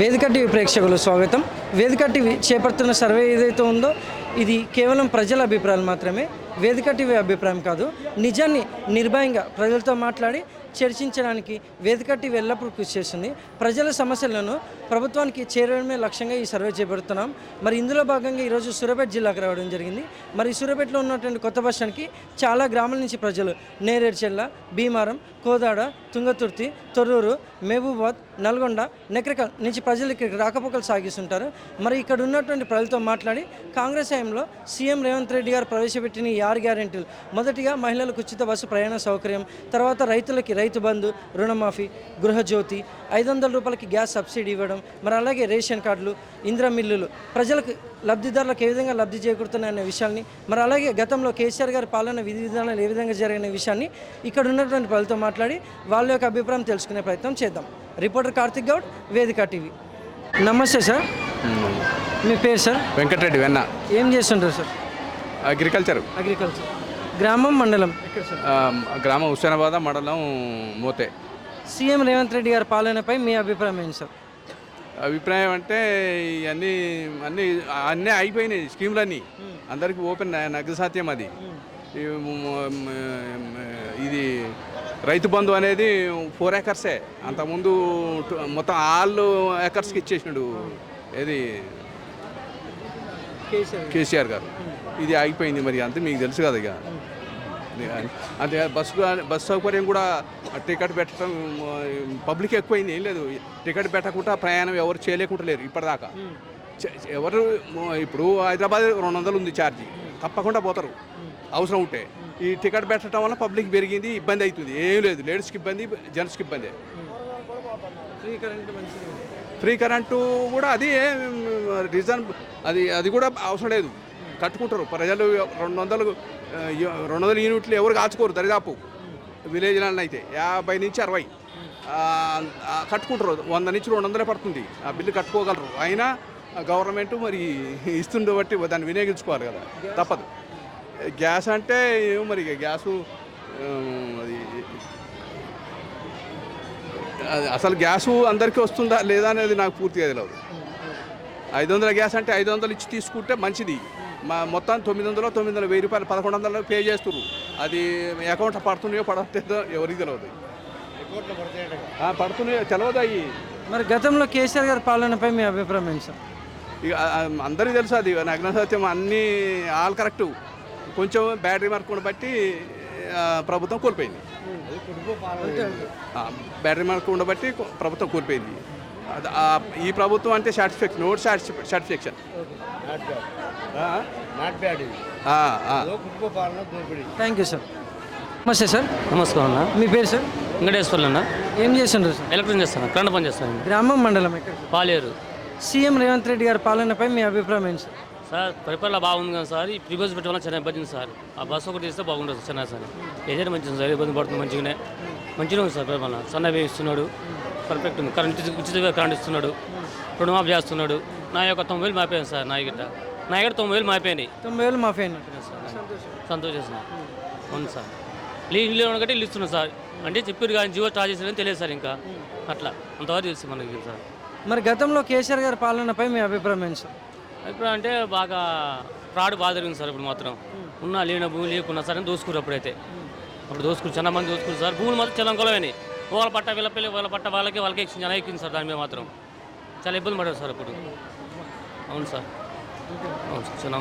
వేదిక టీవీ ప్రేక్షకులు స్వాగతం. వేదిక టీవీ చేపడుతున్న సర్వే ఏదైతే ఉందో ఇది కేవలం ప్రజల అభిప్రాయాలు మాత్రమే. వేదిక టీవీ అభిప్రాయం కాదు. నిజాన్ని నిర్భయంగా ప్రజలతో మాట్లాడి చర్చించడానికి వేదిక టీవీ ఎల్లప్పుడూ కృషి చేస్తుంది. ప్రజల సమస్యలను ప్రభుత్వానికి చేరడమే లక్ష్యంగా ఈ సర్వే చేపడుతున్నాం. మరి ఇందులో భాగంగా ఈరోజు సూర్యాపేట జిల్లాకు రావడం జరిగింది. మరి సూర్యాపేటలో ఉన్నటువంటి కొత్త బస్ స్టాండ్కి చాలా గ్రామాల నుంచి ప్రజలు నేరేడ్చెల్ల, భీమారం, కోదాడ, తుంగతుర్తి, తొర్రూరు, మహబూబాద్, నల్గొండ, నెక్రకల్ నుంచి ప్రజలు ఇక్కడికి రాకపోకలు సాగిస్తుంటారు. మరి ఇక్కడ ఉన్నటువంటి ప్రజలతో మాట్లాడి కాంగ్రెస్ హయాంలో సీఎం రేవంత్ రెడ్డి గారు ప్రవేశపెట్టిన ఈ 6 గ్యారెంటీలు, మొదటిగా మహిళలకు ఉచిత బస్సు ప్రయాణ సౌకర్యం, తర్వాత రైతులకి రైతు బంధు, రుణమాఫీ, గృహజ్యోతి, 500 రూపాయలకి గ్యాస్ సబ్సిడీ ఇవ్వడం, మరి అలాగే రేషన్ కార్డులు, ఇందిరా మిల్లులు ప్రజలకు లబ్ధిదారులకు ఏ విధంగా లబ్ధి చేకూరుతున్నాయనే విషయాన్ని, మరి అలాగే గతంలో కేసీఆర్ గారి పాలన విధి విధానాలు ఏ విధంగా జరిగిన విషయాన్ని ఇక్కడ ఉన్నటువంటి ప్రజలతో మాట్లాడి వాళ్ళ యొక్క అభిప్రాయం తెలుసుకునే ప్రయత్నం చేద్దాం. రిపోర్టర్ కార్తిక్ గౌడ్, వేదిక టీవీ. నమస్తే సార్, మీ పేరు సార్? వెంకటరెడ్డి వెన్న. ఏం చేస్తుంటారు సార్? అగ్రికల్చర్. గ్రామం, మండలం? గ్రామం హుస్సేనాబాద్, మండలం మోతే. సీఎం రేవంత్ రెడ్డి గారి పాలనపై మీ అభిప్రాయం ఏంటి సార్? అభిప్రాయం అంటే ఇవన్నీ అన్నీ అన్నీ అయిపోయినాయి స్కీములన్నీ, అందరికీ ఓపెన్ నగ్నసాధ్యం. అది ఇది రైతు బంధు అనేది 4 ఎకర్సే, అంతకుముందు మొత్తం ఆల్ ఎకర్స్కి ఇచ్చేసినాడు ఏది కేసీఆర్ గారు. ఇది అయిపోయింది. మరి అంతే మీకు తెలుసు కదా. ఇక అదే బస్సు సౌకర్యం కూడా టికెట్ పెట్టడం పబ్లిక్ ఎక్కువైంది. ఏం లేదు, టికెట్ పెట్టకుండా ప్రయాణం ఎవరు చేయలేకుండా లేరు ఇప్పటిదాకా. ఎవరు ఇప్పుడు హైదరాబాద్ 200 ఉంది ఛార్జీ, తప్పకుండా పోతారు అవసరం ఉంటే. ఈ టికెట్ పెట్టడం వల్ల పబ్లిక్ పెరిగింది, ఇబ్బంది అవుతుంది. ఏం లేదు, లేడీస్కి ఇబ్బంది, జెంట్స్కి ఇబ్బంది. ఫ్రీ కరెంటు కూడా అది రీజన్, అది కూడా అవసరం లేదు, కట్టుకుంటారు ప్రజలు. 200 యూనిట్లు ఎవరు కాచుకోరు దరిదాపు. విలేజ్లలో అయితే 50 నుంచి 60 కట్టుకుంటారు. 100 నుంచి 200 పడుతుంది, ఆ బిల్లు కట్టుకోగలరు. అయినా గవర్నమెంట్ మరి ఇస్తుండే బట్టి దాన్ని వినియోగించుకోవాలి కదా, తప్పదు. గ్యాస్ అంటే ఏమో మరి గ్యాసు అది అసలు గ్యాసు అందరికీ వస్తుందా లేదా అనేది నాకు పూర్తిగా తెలియదు. 500 గ్యాస్ అంటే 500 ఇచ్చి తీసుకుంటే మంచిది. మొత్తం 900, 1000 రూపాయలు 1100 పే చేస్తున్నారు. అది అకౌంట్లో పడుతున్నాయో పడట్లేదో ఎవరికి తెలియదు. పడుతున్నాయో తెలియదు అవి. మరి గతంలో కేసీఆర్ గారి పాలనపై మీ అభిప్రాయం ఏంటి సార్? ఇక అందరికీ తెలుసు, అది నగ్న సత్యం. అన్నీ ఆల్ కరెక్టు, కొంచెం బ్యాటరీ మార్కును బట్టి ప్రభుత్వం కోల్పోయింది. బ్యాటరీ మార్కు ఉండబట్టి ప్రభుత్వం కోల్పోయింది. ఈ ప్రభుత్వం అంటే satisfaction, note satisfaction. Thank you sir. నమస్తే సార్. నమస్కారం అన్న. మీ పేరు సార్? వెంకటేశ్వర్లు అన్న. ఏం చేస్తుంటారు సార్? ఎలక్ట్రిక్ చేస్తాను, కరెంట్ పని చేస్తాను. గ్రామం, మండలం ఎక్కడ? పాలేరు. సీఎం రేవంత్ రెడ్డి గారి పాలనపై మీ అభిప్రాయం ఏంటి సార్? సార్ పరిపాలన బాగుంది కదా సార్. ఈ ఫ్రీ బస్ పెట్టడం వల్ల చాలా ఇబ్బంది సార్. ఆ బస్సు ఒకటి ఇస్తే బాగుంటుంది చిన్న సార్. ఏదైనా మంచిది సార్, ఇబ్బంది పడుతుంది మంచిగానే ఉంది సార్. పరిపాలన సన్నవే ఇస్తున్నాడు, పర్ఫెక్ట్ ఉంది. ఉచితంగా కరెంట్ ఇస్తున్నాడు, రుణమాఫీ చేస్తున్నాడు. నా యొక్క 90,000 మాపోయాను సార్. నా ఇక్కడ 90,000 మాపోయినాయి. 90,000 మాఫీ అయినట్టు సంతోషం సార్. అవును సార్. ఇల్లు ఉండగట్టి ఇల్లు ఇస్తున్నాడు సార్. అంటే చెప్పారు కానీ జీవో స్టార్ట్ చేసారని తెలియదు సార్. ఇంకా అట్లా అంతవరకు తెలుసు మనకి సార్. మరి గతంలో కేసీఆర్ గారి పాలనపై మీ అభిప్రాయం ఏంటి సార్? ఇప్పుడు అంటే బాగా ఫ్రాడ్ బాగా జరిగింది సార్. ఇప్పుడు మాత్రం ఉన్న లేని భూమి లేకున్నా సరే దోసుకురు. అప్పుడు దోసుకురు, చాలా మంది దోసుకురు సార్. భూములు మాత్రం చాలా కొలవని, వాళ్ళ పట్ట వాళ్ళ పట్ట వాళ్ళకి ఎక్స్చేంజ్ ఎక్కింది సార్. దాని మీద మాత్రం చాలా ఇబ్బంది పడ్డారు సార్ అప్పుడు. అవును సార్, అవును సార్, చాలా